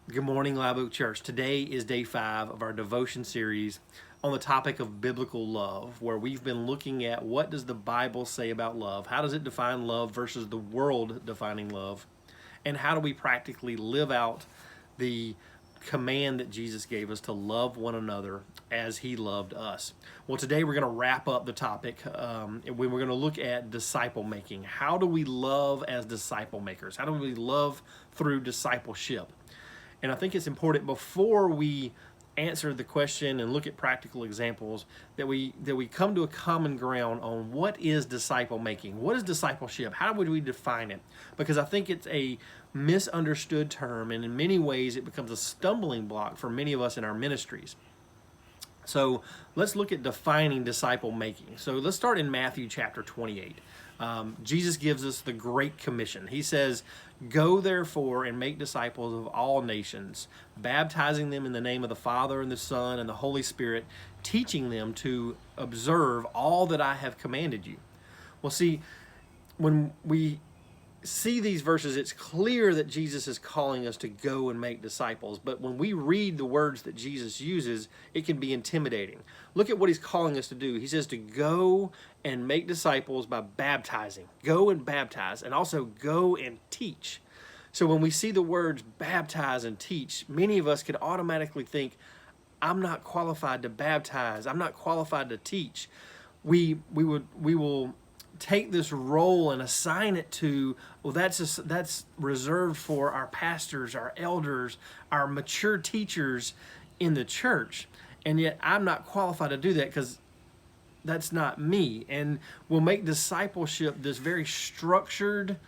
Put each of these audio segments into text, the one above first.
Good morning, Live Oak Church. Today is day 5 of our devotion series on the topic of biblical love, where we've been looking at what does the Bible say about love? How does it define love versus the world defining love? And how do we practically live out the command that Jesus gave us to love one another as he loved us? Well, today we're going to wrap up the topic. We're going to look at disciple making. How do we love as disciple makers? How do we love through discipleship? And I think it's important before we answer the question and look at practical examples that we come to a common ground on what is disciple making. What is discipleship? How would we define it? Because I think it's a misunderstood term, and in many ways it becomes a stumbling block for many of us in our ministries. So let's look at defining disciple making. So let's start in Matthew chapter 28. Jesus gives us the Great Commission. He says, "Go therefore and make disciples of all nations, baptizing them in the name of the Father and the Son and the Holy Spirit, teaching them to observe all that I have commanded you." Well, see, when we see these verses, it's clear that Jesus is calling us to go and make disciples. But when we read the words that Jesus uses, it can be intimidating. Look at what he's calling us to do. He says to go and make disciples by baptizing. Go and baptize, and also go and teach. So when we see the words baptize and teach, many of us could automatically think, I'm not qualified to baptize. I'm not qualified to teach. We will take this role and assign it to, well, that's reserved for our pastors, our elders, our mature teachers in the church. And yet I'm not qualified to do that because that's not me. And we'll make discipleship this very structured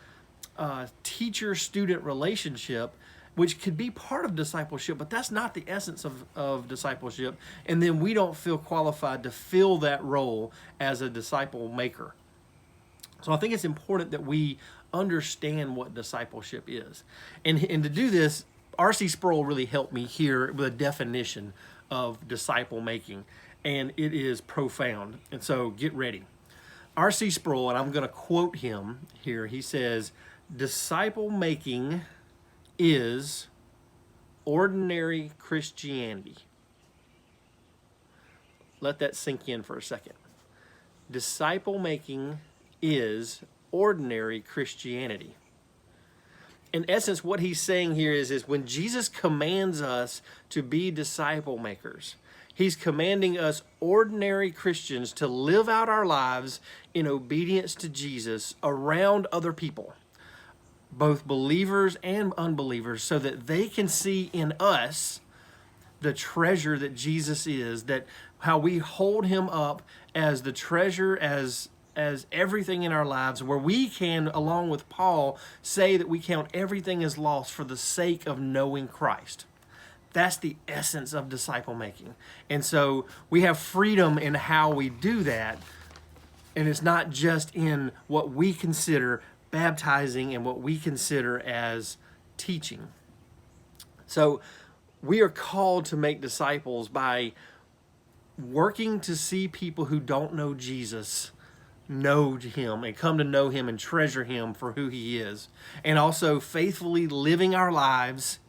teacher-student relationship, which could be part of discipleship, but that's not the essence of discipleship. And then we don't feel qualified to fill that role as a disciple maker. So I think it's important that we understand what discipleship is. And to do this, R.C. Sproul really helped me here with a definition of disciple making, and it is profound. And so get ready. R.C. Sproul, and I'm going to quote him here, he says, "Disciple making is ordinary Christianity." Let that sink in for a second. Disciple making is ordinary Christianity. In essence, what he's saying here is when Jesus commands us to be disciple makers, he's commanding us ordinary Christians to live out our lives in obedience to Jesus around other people, both believers and unbelievers, so that they can see in us the treasure that Jesus is, that how we hold him up as the treasure, as everything in our lives, where we can, along with Paul, say that we count everything as lost for the sake of knowing Christ. That's the essence of disciple making. And so we have freedom in how we do that. And it's not just in what we consider baptizing and what we consider as teaching. So we are called to make disciples by working to see people who don't know Jesus know him and come to know him and treasure him for who he is, and also faithfully living our lives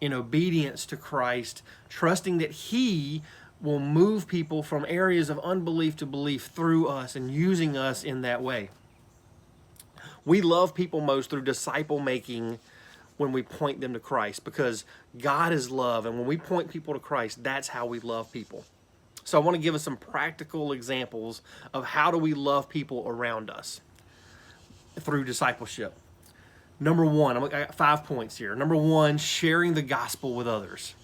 in obedience to Christ, trusting that he will move people from areas of unbelief to belief through us and using us in that way. We love people most through disciple making when we point them to Christ, because God is love, and when we point people to Christ, that's how we love people. So I want to give us some practical examples of how do we love people around us through discipleship. Number one, I got 5 points here. Number one, sharing the gospel with others.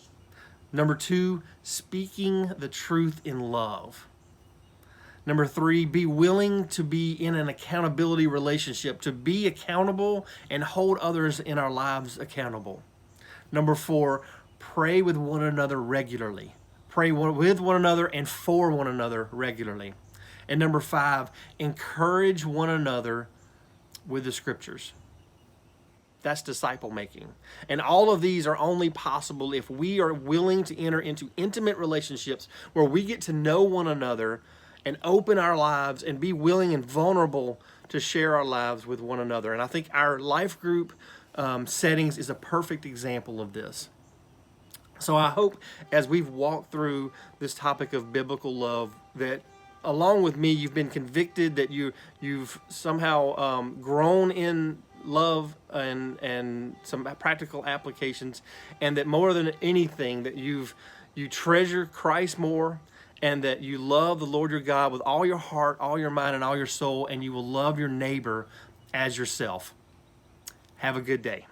Number two, speaking the truth in love. Number three, be willing to be in an accountability relationship, to be accountable and hold others in our lives accountable. Number four, pray with one another regularly. Pray with one another and for one another regularly. And number five, encourage one another with the scriptures. That's disciple making. And all of these are only possible if we are willing to enter into intimate relationships where we get to know one another and open our lives and be willing and vulnerable to share our lives with one another. And I think our life group settings is a perfect example of this. So I hope as we've walked through this topic of biblical love that along with me, you've been convicted, that you've somehow grown in love and some practical applications, and that more than anything that you treasure Christ more, and that you love the Lord your God with all your heart, all your mind, and all your soul, and you will love your neighbor as yourself. Have a good day.